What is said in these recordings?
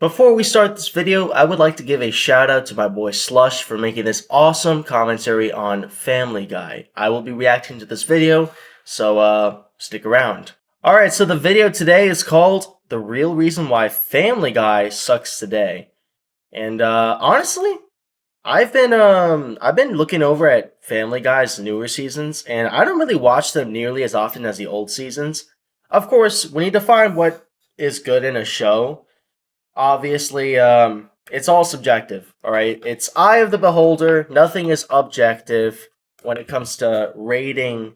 Before we start this video, I would like to give a shout out to my boy Slush for making this awesome commentary on Family Guy. I will be reacting to this video, so stick around. Alright, so the video today is called The Real Reason Why Family Guy Sucks Today. And honestly, I've been looking over at Family Guy's newer seasons, and I don't really watch them nearly as often as the old seasons. Of course, we need to find what is good in a show. Obviously, it's all subjective, all right? It's eye of the beholder. Nothing is objective when it comes to rating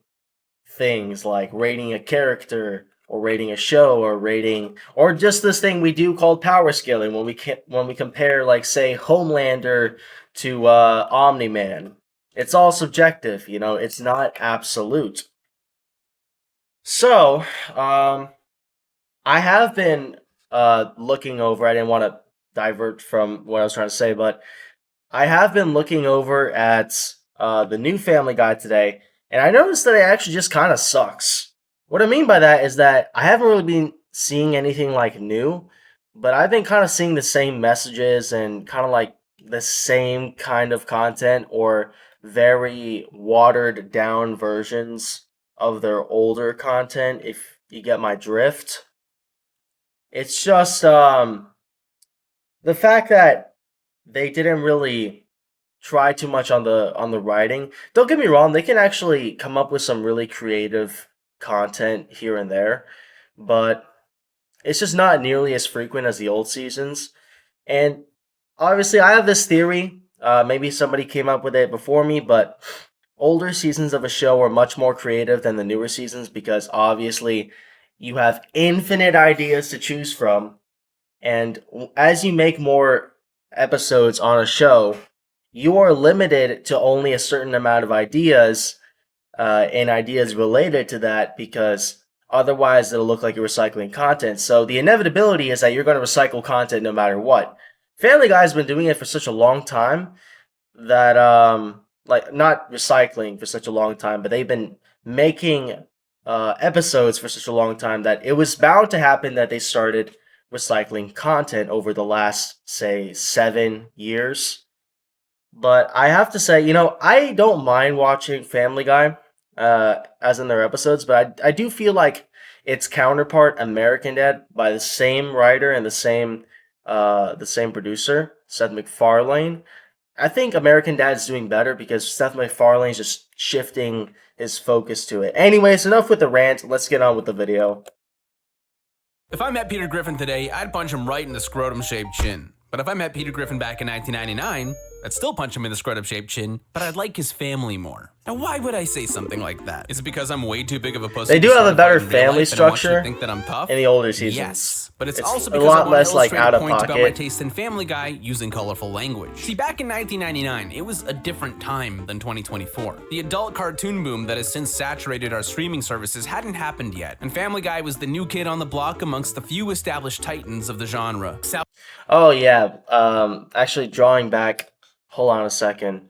things like rating a character or rating a show or just this thing we do called power scaling when we compare, like, say, Homelander to Omni-Man. It's all subjective, you know. It's not absolute. So, I have been looking over. I didn't want to divert from what I was trying to say, but I have been looking over at the new Family Guy today, and I noticed that it actually just kind of sucks. What I mean by that is that I haven't really been seeing anything like new, but I've been kind of seeing the same messages and kind of like the same kind of content or very watered down versions of their older content, if you get my drift. It's just the fact that they didn't really try too much on the writing. Don't get me wrong, they can actually come up with some really creative content here and there, but it's just not nearly as frequent as the old seasons. And obviously, I have this theory. Maybe somebody came up with it before me, but older seasons of a show are much more creative than the newer seasons because obviously you have infinite ideas to choose from, and as you make more episodes on a show, you are limited to only a certain amount of ideas and ideas related to that because otherwise it'll look like you're recycling content. So the inevitability is that you're going to recycle content no matter what. Family Guy has been doing it for such a long time that, like, not recycling for such a long time, but they've been making episodes for such a long time that it was bound to happen that they started recycling content over the last, say, 7 years. But I have to say, you know, I don't mind watching Family Guy as in their episodes, but I do feel like its counterpart, American Dad, by the same writer and the same producer, Seth MacFarlane. I think American Dad's doing better because Seth MacFarlane's just shifting his focus to it. Anyways, enough with the rant. Let's get on with the video. If I met Peter Griffin today, I'd punch him right in the scrotum-shaped chin. But if I met Peter Griffin back in 1999, I'd still punch him in the scrotum-shaped chin, but I'd like his family more. Now, why would I say something like that? Is it because I'm way too big of a pussy? They do have a better family structure structure think that I'm tough? in the older seasons. Yes, but it's also a because lot I want less to like illustrate out a of point about my pocket. taste in Family Guy using colorful language. See, back in 1999, it was a different time than 2024. The adult cartoon boom that has since saturated our streaming services hadn't happened yet, and Family Guy was the new kid on the block amongst the few established titans of the genre. Oh yeah. Actually, drawing back. Hold on a second.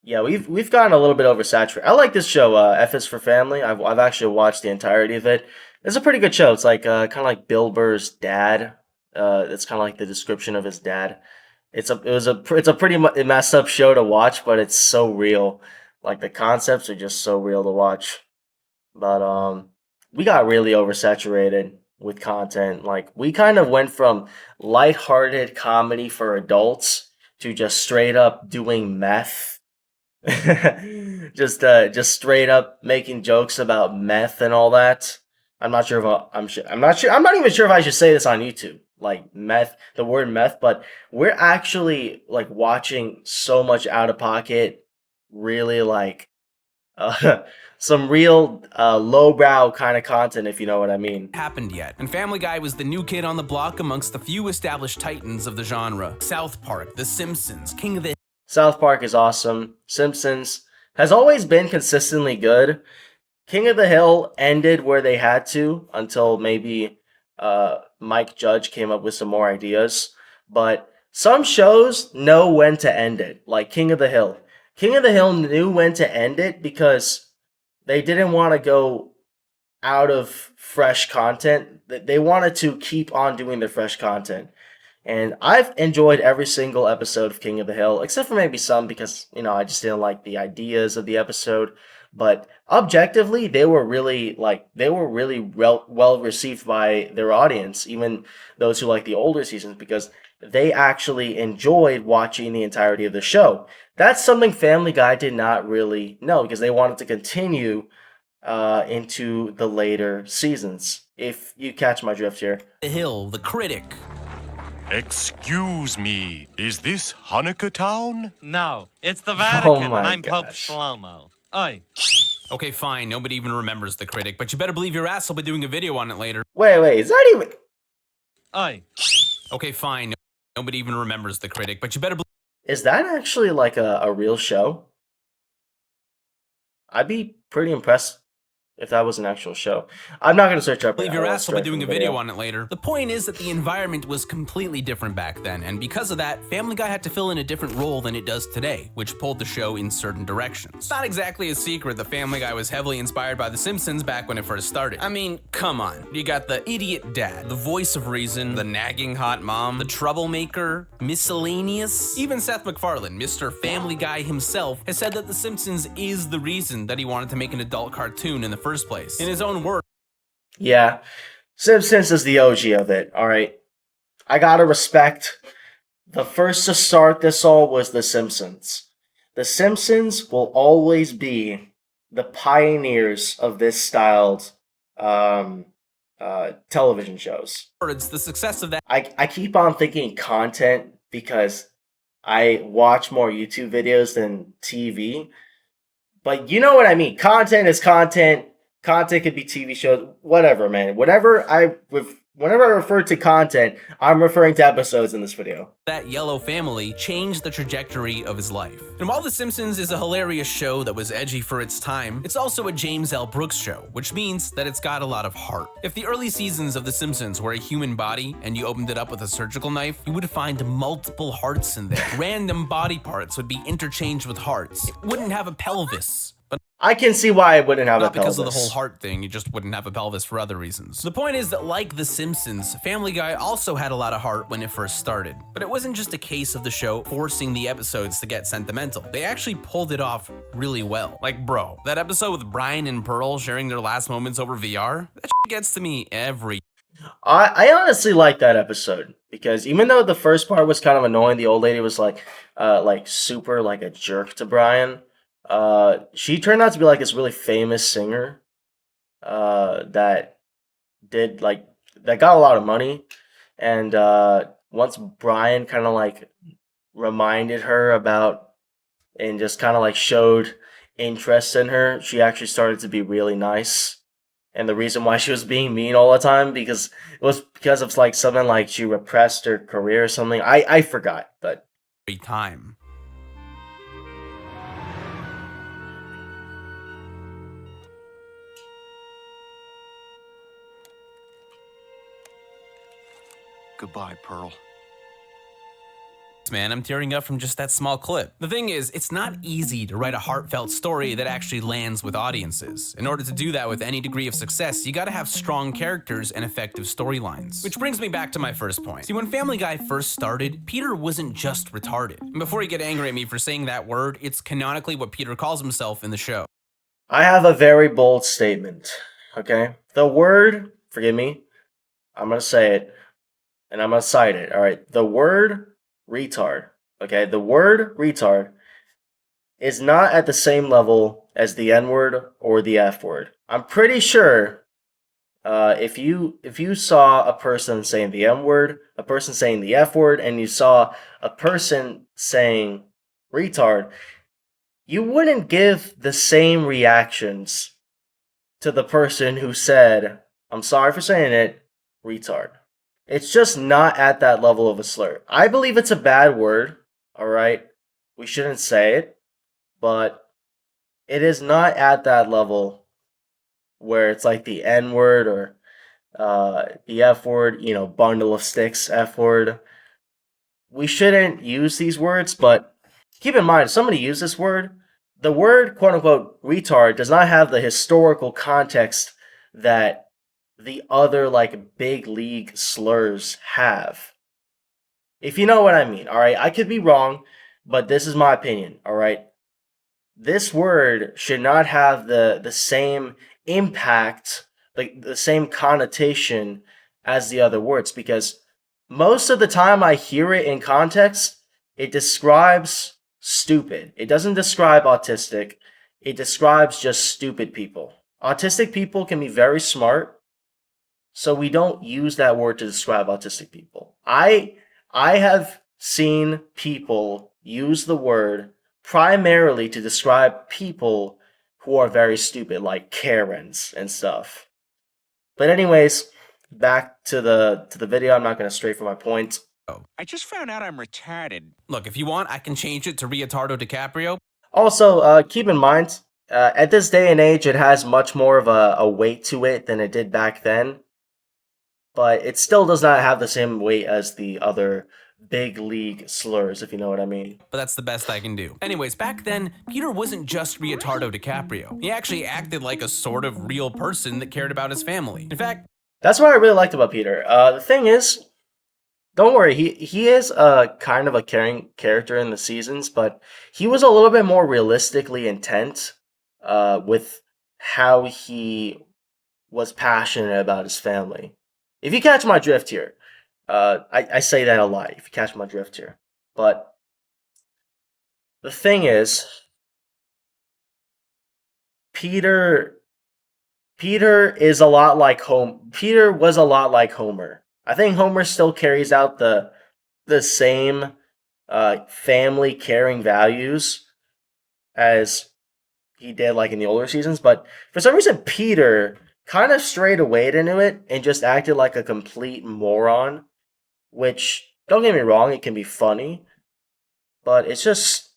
Yeah, we've gotten a little bit oversaturated. I like this show, F is for Family. I've actually watched the entirety of it. It's a pretty good show. It's like kind of like Bill Burr's dad. It's kind of like the description of his dad. It's a pretty messed up show to watch, but it's so real. Like the concepts are just so real to watch. But we got really oversaturated with content. Like we kind of went from lighthearted comedy for adults to just straight up doing meth. Just straight up making jokes about meth and all that. I'm not sure if I'm not even sure if I should say this on YouTube. Like meth, the word meth, but we're actually like watching so much out of pocket, really like uh, some real lowbrow kind of content, if you know what I mean. Happened yet, and Family Guy was the new kid on the block amongst the few established titans of the genre. South Park, The Simpsons, King of the South Park is awesome. Simpsons has always been consistently good. King of the Hill ended where they had to until maybe Mike Judge came up with some more ideas. But some shows know when to end it, like King of the Hill. King of the Hill knew when to end it because they didn't want to go out of fresh content. They wanted to keep on doing their fresh content. And I've enjoyed every single episode of King of the Hill, except for maybe some because, I just didn't like the ideas of the episode. But objectively, they were really well received by their audience, even those who like the older seasons, because they actually enjoyed watching the entirety of the show. That's something Family Guy did not really know because they wanted to continue into the later seasons. If you catch my drift here. The Hill, the critic. Excuse me, is this Hanukkah Town? No, it's the Oh Vatican, my and I'm Pope gosh. Shlomo. Oi. Okay, fine, nobody even remembers the critic, but you better believe your ass will be doing a video on it later. Wait, is that even? Oi. Okay, fine, nobody even remembers the critic, but you better believe. Is that actually like a real show? I'd be pretty impressed if that was an actual show. I'm not going to search up. Believe your ass will be doing a video video on it later. The point is that the environment was completely different back then, and because of that, Family Guy had to fill in a different role than it does today, which pulled the show in certain directions. It's not exactly a secret that Family Guy was heavily inspired by The Simpsons back when it first started. I mean, come on. You got the idiot dad, the voice of reason, the nagging hot mom, the troublemaker, miscellaneous. Even Seth MacFarlane, Mr. Family Guy himself, has said that The Simpsons is the reason that he wanted to make an adult cartoon in the first place. In his own words. Yeah, Simpsons is the OG of it. All right, I gotta respect. The first to start this all was The Simpsons. The Simpsons will always be the pioneers of this styled television shows. The success of that. I keep on thinking content because I watch more YouTube videos than TV. But you know what I mean. Content is content. Content could be TV shows, whatever, man. Whenever I refer to content, I'm referring to episodes in this video. That yellow family changed the trajectory of his life. And while The Simpsons is a hilarious show that was edgy for its time, it's also a James L. Brooks show, which means that it's got a lot of heart. If the early seasons of The Simpsons were a human body and you opened it up with a surgical knife, you would find multiple hearts in there. Random body parts would be interchanged with hearts. It wouldn't have a pelvis. But I can see why I wouldn't have not a pelvis. because of the whole heart thing, you just wouldn't have a pelvis for other reasons. The point is that like The Simpsons, Family Guy also had a lot of heart when it first started. But it wasn't just a case of the show forcing the episodes to get sentimental. They actually pulled it off really well. Like, bro, that episode with Brian and Pearl sharing their last moments over VR, that shit gets to me every. I honestly like that episode because even though the first part was kind of annoying, the old lady was like super like a jerk to Brian. She turned out to be like this really famous singer that got a lot of money, and once Brian kind of like reminded her about and just kind of like showed interest in her, she actually started to be really nice. And the reason why she was being mean all the time because it was because of like something like she repressed her career or something. I forgot, but time. Goodbye, Pearl. Man, I'm tearing up from just that small clip. The thing is, it's not easy to write a heartfelt story that actually lands with audiences. In order to do that with any degree of success, you gotta have strong characters and effective storylines. Which brings me back to my first point. See, when Family Guy first started, Peter wasn't just retarded. And before you get angry at me for saying that word, it's canonically what Peter calls himself in the show. I have a very bold statement, okay? The word, forgive me, I'm gonna say it, and I'm gonna cite it, alright? The word retard, okay? The word retard is not at the same level as the N-word or the F-word. I'm pretty sure if you saw a person saying the M-word, a person saying the F-word, and you saw a person saying retard, you wouldn't give the same reactions to the person who said, I'm sorry for saying it, retard. It's just not at that level of a slur. I believe it's a bad word, alright? We shouldn't say it, but it is not at that level where it's like the N-word or the F-word, bundle of sticks, F-word. We shouldn't use these words, but keep in mind, if somebody used this word, the word, quote-unquote, retard does not have the historical context that the other, like, big league slurs have. If you know what I mean, all right? I could be wrong, but this is my opinion, all right? This word should not have the same impact, like the same connotation as the other words, because most of the time I hear it in context, it describes stupid. It doesn't describe autistic. It describes just stupid people. Autistic people can be very smart, so we don't use that word to describe autistic people. I have seen people use the word primarily to describe people who are very stupid, like Karens and stuff. But anyways, back to the video. I'm not going to stray from my point. I just found out I'm retarded. Look, if you want, I can change it to Leonardo DiCaprio. Also, keep in mind, at this day and age, it has much more of a weight to it than it did back then. But it still does not have the same weight as the other big league slurs, if you know what I mean. But that's the best I can do. Anyways, back then, Peter wasn't just Leonardo DiCaprio. He actually acted like a sort of real person that cared about his family. In fact, that's what I really liked about Peter. The thing is, don't worry, he is a kind of a caring character in the seasons, but he was a little bit more realistically intent with how he was passionate about his family. If you catch my drift here, I say that a lot, if you catch my drift here. But the thing is, Peter is a lot like Peter was a lot like Homer. I think Homer still carries out the same family caring values as he did like in the older seasons, but for some reason Peter kind of strayed away into it and just acted like a complete moron, which, don't get me wrong, it can be funny, but it's just,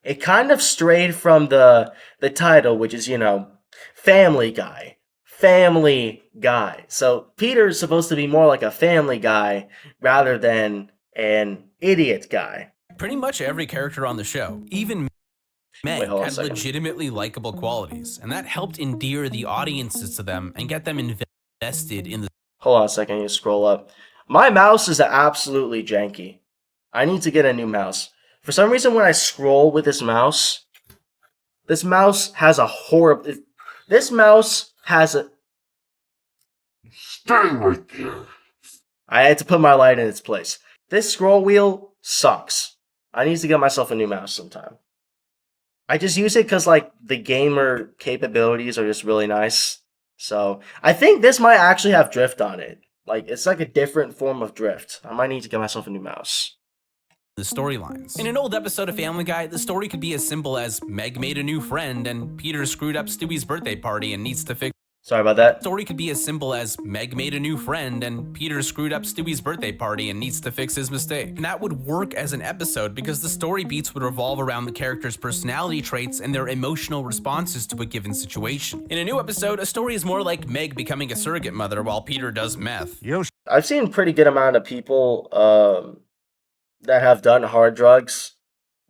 it kind of strayed from the title, which is, you know, Family Guy. Family Guy. So Peter's supposed to be more like a family guy rather than an idiot guy. pretty much every character on the show, even Meg, had legitimately likable qualities, and that helped endear the audiences to them and get them invested in the... Hold on a second, you scroll up. My mouse is absolutely janky. I need to get a new mouse. For some reason, when I scroll with this mouse has a horrible... This mouse has a... Stay right there. I had to put my light in its place. This scroll wheel sucks. I need to get myself a new mouse sometime. I just use it because, like, the gamer capabilities are just really nice. So, I think this might actually have drift on it. Like, it's like a different form of drift. I might need to get myself a new mouse. The storylines. In an old episode of Family Guy, the story could be as simple as Meg made a new friend and Peter screwed up Stewie's birthday party and needs to fix... Sorry about that. The story could be as simple as Meg made a new friend and Peter screwed up Stewie's birthday party and needs to fix his mistake. And that would work as an episode because the story beats would revolve around the characters' personality traits and their emotional responses to a given situation. In a new episode, a story is more like Meg becoming a surrogate mother while Peter does meth. I've seen a pretty good amount of people that have done hard drugs,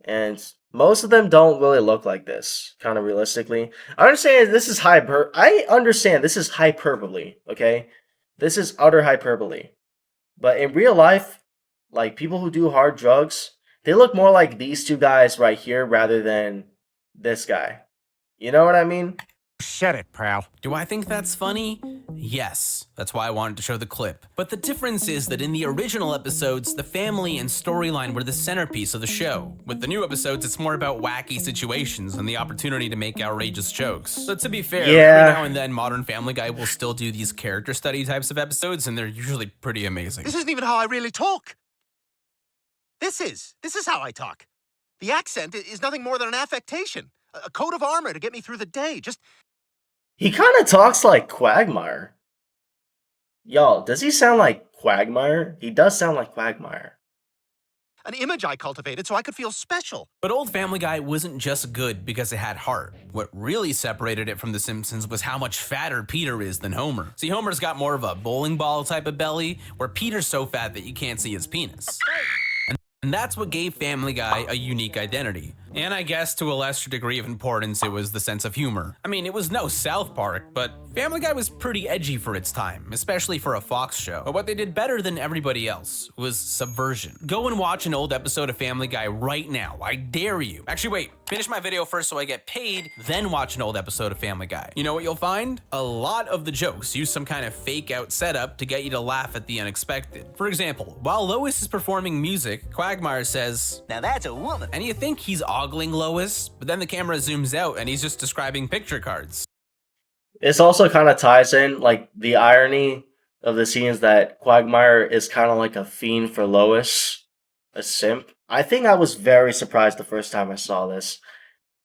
and most of them don't really look like this, kind of realistically. I understand this is hyperbole, okay? This is utter hyperbole. But in real life, like, people who do hard drugs, they look more like these two guys right here rather than this guy. You know what I mean? Shut it, pal. Do I think that's funny? Yes. That's why I wanted to show the clip. But the difference is that in the original episodes, the family and storyline were the centerpiece of the show. With the new episodes, it's more about wacky situations and the opportunity to make outrageous jokes. So to be fair, every now and then Modern Family Guy will still do these character study types of episodes, and they're usually pretty amazing. This isn't even how I really talk. This is how I talk. The accent is nothing more than an affectation, a coat of armor to get me through the day. He kind of talks like Quagmire. Y'all, does he sound like Quagmire? He does sound like Quagmire. An image I cultivated so I could feel special. But old Family Guy wasn't just good because it had heart. What really separated it from The Simpsons was how much fatter Peter is than Homer. See, Homer's got more of a bowling ball type of belly, where Peter's so fat that you can't see his penis. And that's what gave Family Guy a unique identity. And I guess to a lesser degree of importance, it was the sense of humor. I mean, it was no South Park, but Family Guy was pretty edgy for its time, especially for a Fox show. But what they did better than everybody else was subversion. Go and watch an old episode of Family Guy right now. I dare you. Actually, wait, finish my video first so I get paid, then watch an old episode of Family Guy. You know what you'll find? A lot of the jokes use some kind of fake out setup to get you to laugh at the unexpected. For example, while Lois is performing music, Quagmire says, "Now that's a woman." And you think he's ogling Lois, but then the camera zooms out and he's just describing picture cards. This also kind of ties in, like, the irony of the scenes that Quagmire is kind of like a fiend for Lois, a simp. I think I was very surprised the first time I saw this,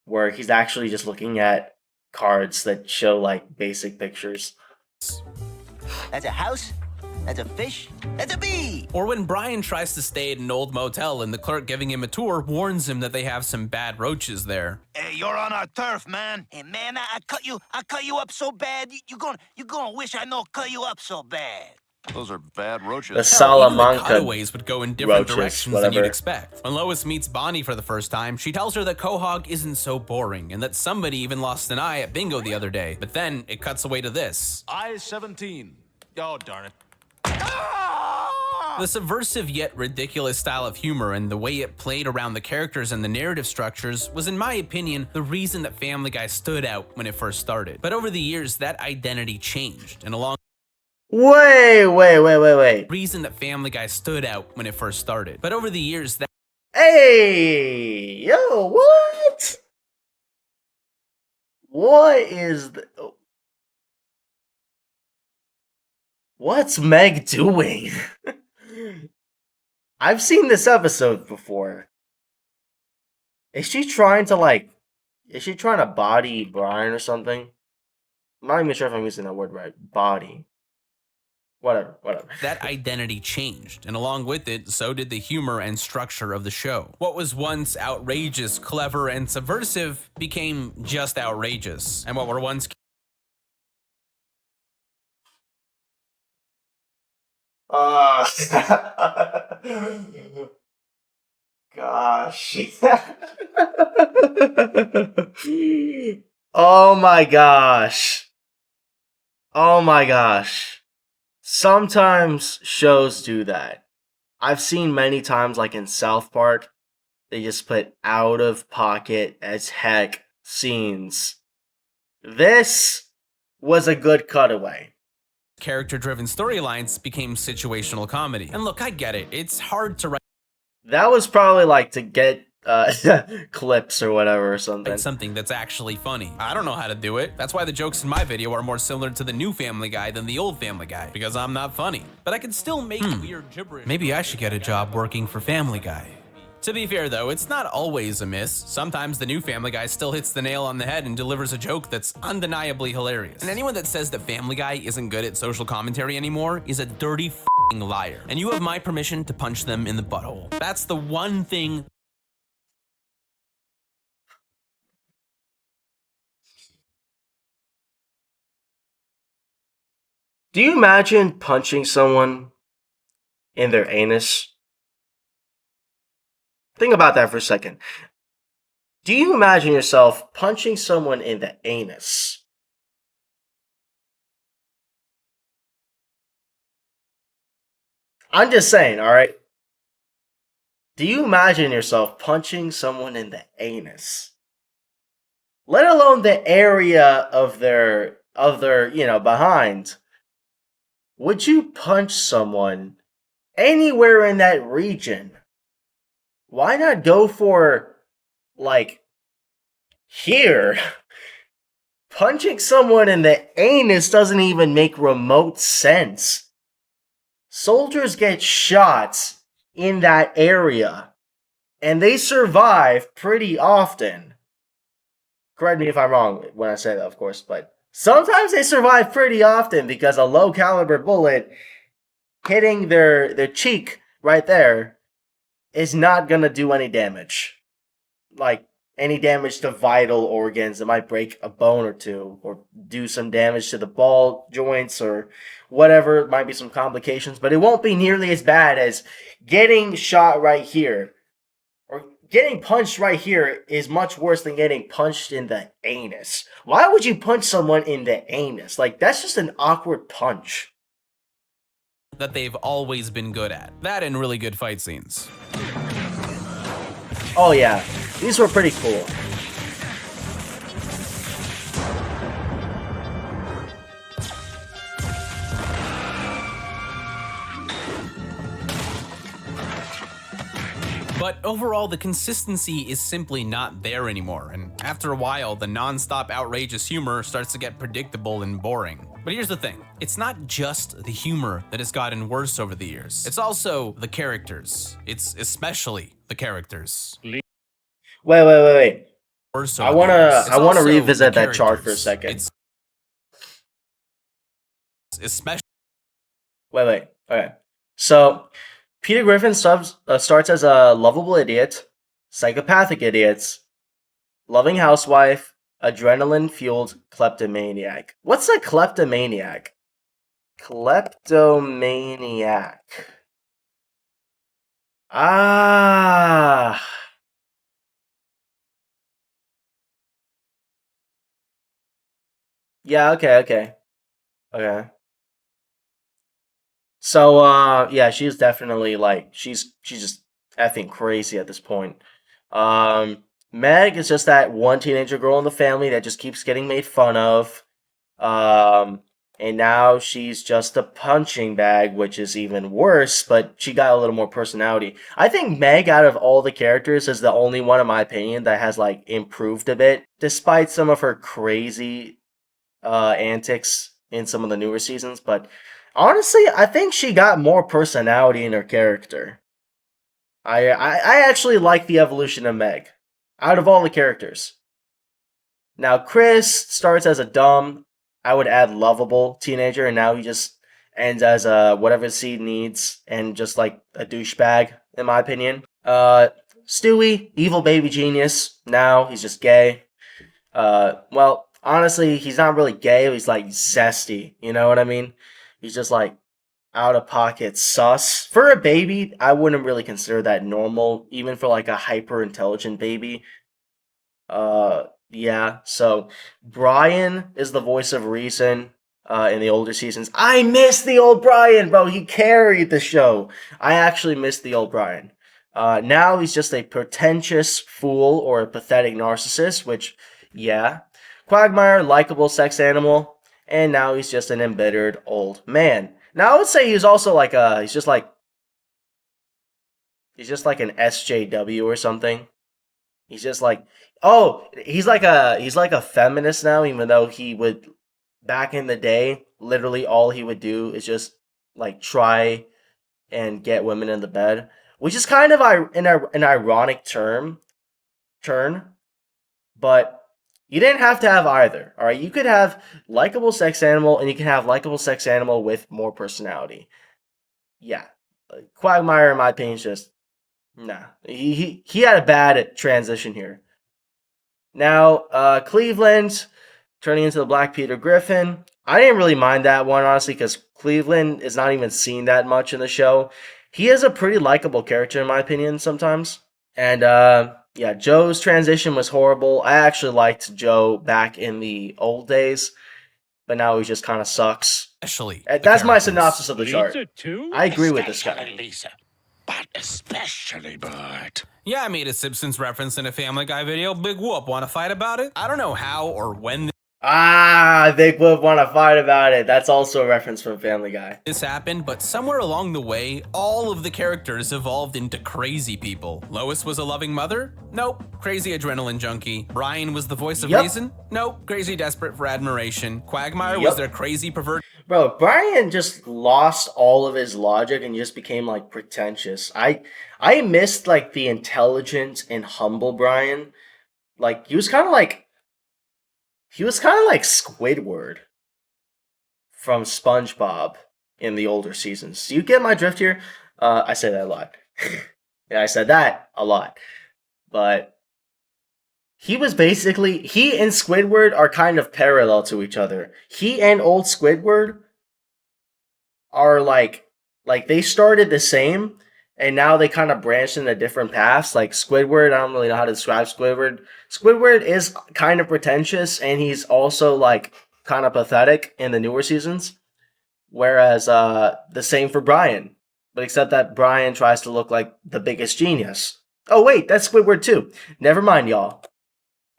where he's actually just looking at cards that show, like, basic pictures. That's a house. That's a fish. That's a bee. Or when Brian tries to stay at an old motel and the clerk giving him a tour warns him that they have some bad roaches there. Hey, you're on our turf, man. Hey man, I cut you up so bad. You gonna wish I know cut you up so bad. Those are bad roaches. The Hell, even the Salamanca cutaways would go in different roaches, directions than whatever. you'd expect. When Lois meets Bonnie for the first time, she tells her that Quahog isn't so boring and that somebody even lost an eye at bingo the other day. But then it cuts away to this. I 17. Oh, darn it. The subversive yet ridiculous style of humor and the way it played around the characters and the narrative structures was, in my opinion, the reason that Family Guy stood out when it first started. But over the years, that identity changed, and along Wait. reason that Family Guy stood out when it first started. But over the years, that Hey, yo, what? What is the... What's Meg doing? I've seen this episode before. Is she trying to body Brian or something? I'm not even sure if I'm using that word right. Body. Whatever. that identity changed, and along with it, so did the humor and structure of the show. What was once outrageous, clever, and subversive became just outrageous, and what were once Gosh. Oh my gosh. Sometimes shows do that. I've seen many times, like in South Park, they just put out of pocket as heck scenes. This was a good cutaway. character-driven storylines became situational comedy. And look, I get it. It's hard to write That was probably like to get clips or whatever or something. something that's actually funny. I don't know how to do it. That's why the jokes in my video are more similar to the new Family Guy than the old Family Guy, because I'm not funny. But I can still make weird gibberish. Maybe I should get a job working for Family Guy. To be fair though, it's not always a miss. Sometimes the new Family Guy still hits the nail on the head and delivers a joke that's undeniably hilarious. And anyone that says that Family Guy isn't good at social commentary anymore is a dirty f***ing liar. And you have my permission to punch them in the butthole. That's the one thing. Do you imagine punching someone in their anus? Think about that for a second. Do you imagine yourself punching someone in the anus? I'm just saying, alright? Do you imagine yourself punching someone in the anus? Let alone the area of their behind. Would you punch someone anywhere in that region? Why not go for, like, here? Punching someone in the anus doesn't even make remote sense. Soldiers get shot in that area, and they survive pretty often. Correct me if I'm wrong when I say that, of course, but sometimes they survive pretty often because a low caliber bullet hitting their cheek right there is not gonna do any damage. Like, any damage to vital organs that might break a bone or two, or do some damage to the ball joints, or whatever. Might be some complications, but it won't be nearly as bad as getting shot right here, or getting punched right here is much worse than getting punched in the anus. Why would you punch someone in the anus? Like, that's just an awkward punch. That they've always been good at. That and really good fight scenes. Oh yeah, these were pretty cool. But overall, the consistency is simply not there anymore, and after a while, the non-stop outrageous humor starts to get predictable and boring. But here's the thing, it's not just the humor that has gotten worse over the years, it's also the characters. It's especially the characters. Wait. Worse I over the years. It's wanna also revisit the that chart for a characters. second. It's especially Wait. Okay. So, Peter Griffin starts as a lovable idiot, psychopathic idiot, loving housewife, adrenaline-fueled kleptomaniac. What's a kleptomaniac? Kleptomaniac. Ah. Yeah, okay. So, yeah, she's definitely like she's just effing crazy at this point. Meg is just that one teenager girl in the family that just keeps getting made fun of. And now she's just a punching bag, which is even worse, but she got a little more personality. I think Meg, out of all the characters, is the only one, in my opinion, that has like improved a bit, despite some of her crazy antics in some of the newer seasons. But honestly, I think she got more personality in her character. I actually like the evolution of Meg out of all the characters. Now, Chris starts as a dumb, I would add lovable teenager, and now he just ends as a whatever seed needs and just like a douchebag, in my opinion. Stewie, evil baby genius. Now he's just gay. Well, honestly, he's not really gay. He's like zesty. You know what I mean? He's just like out of pocket sus. For a baby, I wouldn't really consider that normal, even for like a hyper intelligent baby. Yeah, so Brian is the voice of reason in the older seasons. I miss the old Brian, bro. He carried the show. I actually miss the old Brian. Now he's just a pretentious fool or a pathetic narcissist, which, yeah. Quagmire, likable sex animal, and now he's just an embittered old man. Now I would say he's also like he's just like an SJW or something. He's just like, oh, he's like a feminist now, even though he would back in the day, literally all he would do is just like try and get women in the bed, which is kind of an ironic turn, but you didn't have to have either. All right, you could have likable sex animal, and you can have likable sex animal with more personality. Yeah, Quagmire, in my opinion, is just nah. He had a bad transition here. Now, Cleveland turning into the Black Peter Griffin. I didn't really mind that one, honestly, because Cleveland is not even seen that much in the show. He is a pretty likable character, in my opinion, sometimes. And, yeah, Joe's transition was horrible. I actually liked Joe back in the old days, but now he just kind of sucks. especially. That's my synopsis of the chart. Lisa, too? I agree with this guy. Especially Lisa, but especially Bert. Yeah, I made a Simpsons reference in a Family Guy video. Big whoop, wanna fight about it? I don't know how or when Big Whoop want to fight about it. That's also a reference from Family Guy. this happened, but somewhere along the way, all of the characters evolved into crazy people. Lois was a loving mother? Nope. Crazy adrenaline junkie. Brian was the voice of Yep. reason? Nope. Crazy desperate for admiration. Quagmire Yep. was their crazy perverted Bro, Brian just lost all of his logic and just became like pretentious. I missed like the intelligent and humble Brian. Like he was kind of like Squidward from SpongeBob in the older seasons. Do you get my drift here? I say that a lot. Yeah, I said that a lot. But he was basically, he and Squidward are kind of parallel to each other. He and old Squidward are like they started the same, and now they kind of branched into different paths. Like Squidward, I don't really know how to describe Squidward. Squidward is kind of pretentious, and he's also like kind of pathetic in the newer seasons. Whereas the same for Brian, but except that Brian tries to look like the biggest genius. Oh wait, that's Squidward too. Never mind, y'all.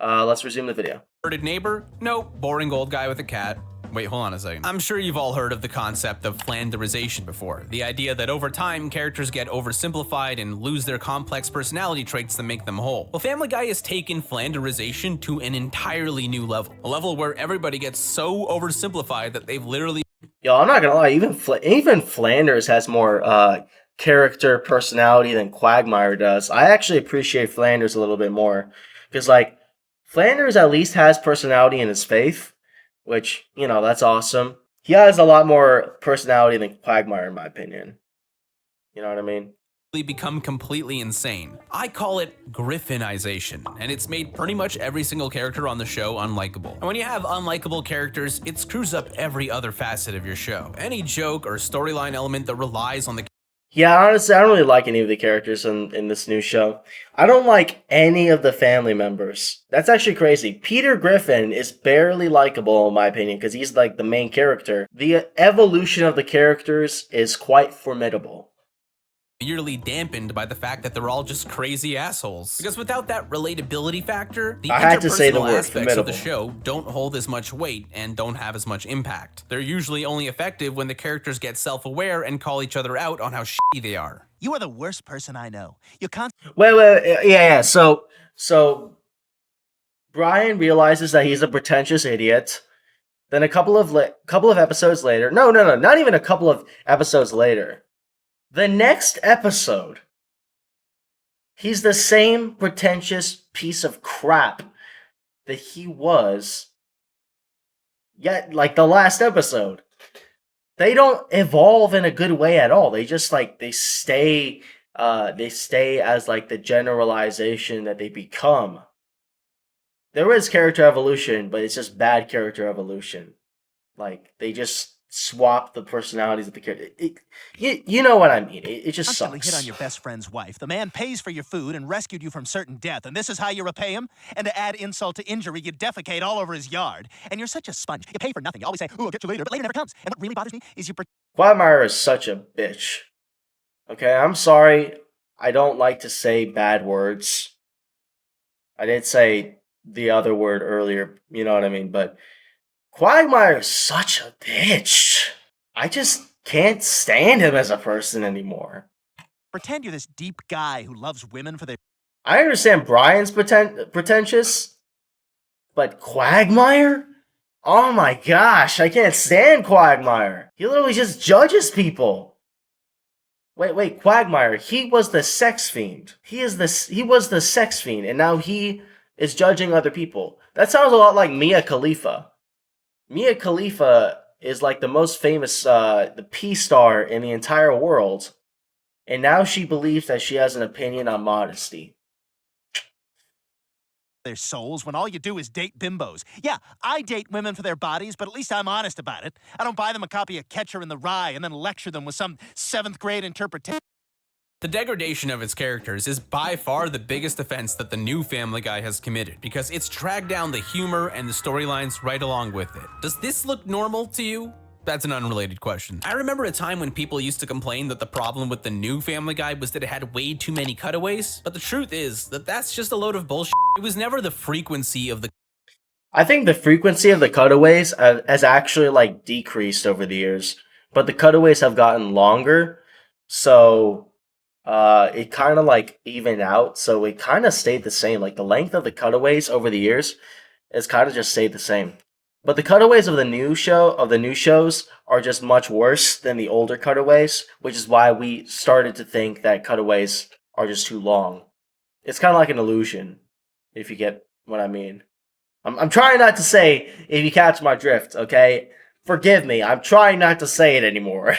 Let's resume the video. Inverted neighbor? Nope. Boring old guy with a cat. Wait, hold on a second. I'm sure you've all heard of the concept of Flanderization before. The idea that over time, characters get oversimplified and lose their complex personality traits that make them whole. Well, Family Guy has taken Flanderization to an entirely new level. A level where everybody gets so oversimplified that they've literally... Yo, I'm not gonna lie, even Flanders has more character personality than Quagmire does. I actually appreciate Flanders a little bit more. Because, like, Flanders at least has personality in his faith, which, you know, that's awesome. He has a lot more personality than Quagmire, in my opinion. You know what I mean? become completely insane. I call it Griffinization, and it's made pretty much every single character on the show unlikable. And when you have unlikable characters, it screws up every other facet of your show. Any joke or storyline element that relies on the... Yeah, honestly, I don't really like any of the characters in this new show. I don't like any of the family members. That's actually crazy. Peter Griffin is barely likable, in my opinion, because he's like the main character. The evolution of the characters is quite formidable. Yearly dampened by the fact that they're all just crazy assholes. Because without that relatability factor, the interpersonal aspects of the show don't hold as much weight and don't have as much impact. They're usually only effective when the characters get self-aware and call each other out on how shitty they are. You are the worst person I know. You can't... Yeah. So Brian realizes that he's a pretentious idiot. Then a couple of episodes later, no, not even a couple of episodes later. The next episode, he's the same pretentious piece of crap that he was yet, like the last episode. They don't evolve in a good way at all. They just they stay as like the generalization that they become. There is character evolution, but it's just bad character evolution. Like they just swap the personalities of the character. You know what I mean. It just sucks. Hit on your best friend's wife. The man pays for your food and rescued you from certain death, and this is how you repay him? And to add insult to injury, you defecate all over his yard. And you're such a sponge. You pay for nothing. You always say, "Ooh, I'll get you later," but later never comes. And what really bothers me is you... Quagmire is such a bitch. Okay, I'm sorry. I don't like to say bad words. I did say the other word earlier, you know what I mean, but Quagmire is such a bitch. I just can't stand him as a person anymore. Pretend you're this deep guy who loves women for their... I understand Brian's pretentious, but Quagmire? Oh my gosh, I can't stand Quagmire. He literally just judges people. Wait, Quagmire, he was the sex fiend. He was the sex fiend, and now he is judging other people. That sounds a lot like Mia Khalifa. Mia Khalifa is like the most famous the P-star in the entire world, and now she believes that she has an opinion on modesty. Their souls when all you do is date bimbos. Yeah, I date women for their bodies, but at least I'm honest about it. I don't buy them a copy of Catcher in the Rye and then lecture them with some 7th grade interpretation. The degradation of its characters is by far the biggest offense that the new Family Guy has committed, because it's dragged down the humor and the storylines right along with it. Does this look normal to you? That's an unrelated question. I remember a time when people used to complain that the problem with the new Family Guy was that it had way too many cutaways, but the truth is that that's just a load of bullshit. It was never the frequency of the... I think the frequency of the cutaways has actually decreased over the years, but the cutaways have gotten longer, so it kind of evened out, so it kind of stayed the same. Like the length of the cutaways over the years has kind of just stayed the same. But the cutaways of the new shows are just much worse than the older cutaways, which is why we started to think that cutaways are just too long. It's kind of like an illusion, if you get what I mean. I'm trying not to say, if you catch my drift, okay? Forgive me, I'm trying not to say it anymore,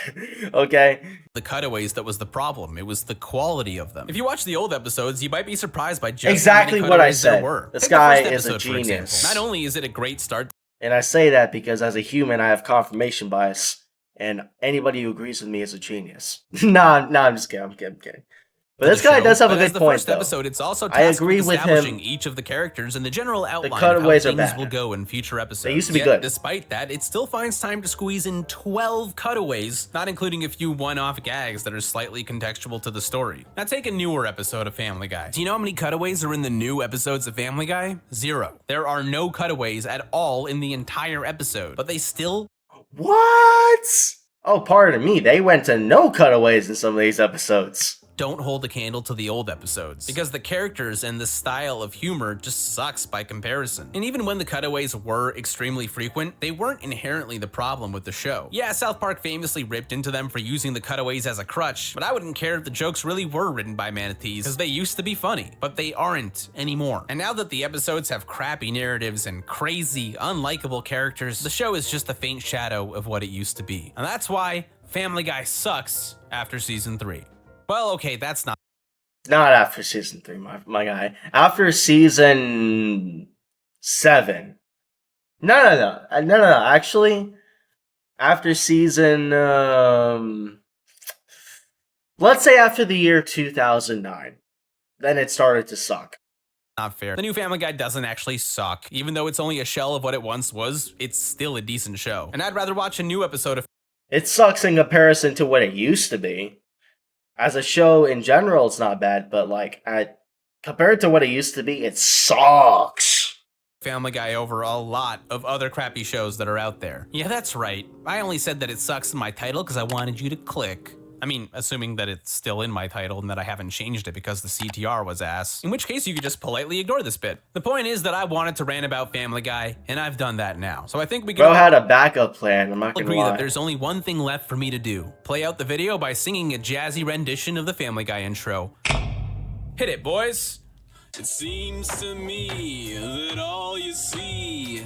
okay? The cutaways that was the problem. It was the quality of them. If you watch the old episodes, you might be surprised by just exactly what I said. There were. This guy is a genius. Not only is it a great start, and I say that because as a human, I have confirmation bias. and anybody who agrees with me is a genius. Nah, I'm just kidding. I'm kidding. But for this the guy show, does have a but as good the point, first though. episode, it's also I tasked agree with with establishing him. each of the characters and the general outline of cutaways how are things bad. will go in future episodes. used to be Yet, good. Despite that, it still finds time to squeeze in 12 cutaways, not including a few one-off gags that are slightly contextual to the story. Now take a newer episode of Family Guy. Do you know how many cutaways are in the new episodes of Family Guy? 0. There are no cutaways at all in the entire episode, but they still... What? Oh, pardon me. They went to no cutaways in some of these episodes. Don't hold a candle to the old episodes, because the characters and the style of humor just sucks by comparison. And even when the cutaways were extremely frequent, they weren't inherently the problem with the show. Yeah, South Park famously ripped into them for using the cutaways as a crutch, but I wouldn't care if the jokes really were written by manatees, because they used to be funny, but they aren't anymore. And now that the episodes have crappy narratives and crazy, unlikable characters, the show is just a faint shadow of what it used to be. And that's why Family Guy sucks after season 3. Well, okay, that's not after season 3, my guy. After season 7. No. Actually, after season, let's say after the year 2009, then it started to suck. Not fair. The new Family Guy doesn't actually suck. Even though it's only a shell of what it once was, it's still a decent show. And I'd rather watch a new episode of... It sucks in comparison to what it used to be. As a show in general, it's not bad, but compared to what it used to be, it sucks. Family Guy over a lot of other crappy shows that are out there. Yeah, that's right. I only said that it sucks in my title because I wanted you to click. I mean, assuming that it's still in my title and that I haven't changed it because the CTR was ass. In which case, you could just politely ignore this bit. The point is that I wanted to rant about Family Guy, and I've done that now. So I think we can... Bro had a backup plan, I'm not gonna agree lie. that there's only one thing left for me to do. Play out the video by singing a jazzy rendition of the Family Guy intro. Hit it, boys! It seems to me that all you see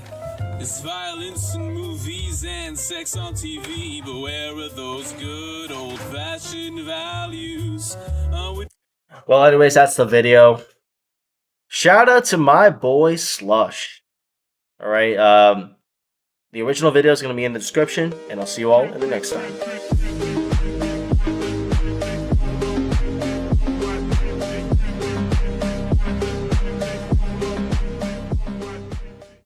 is violence in movies and sex on TV, but where are those good old-fashioned values? Well, anyways, that's the video. Shout out to my boy Slush. Alright, the original video is going to be in the description, and I'll see you all in the next time.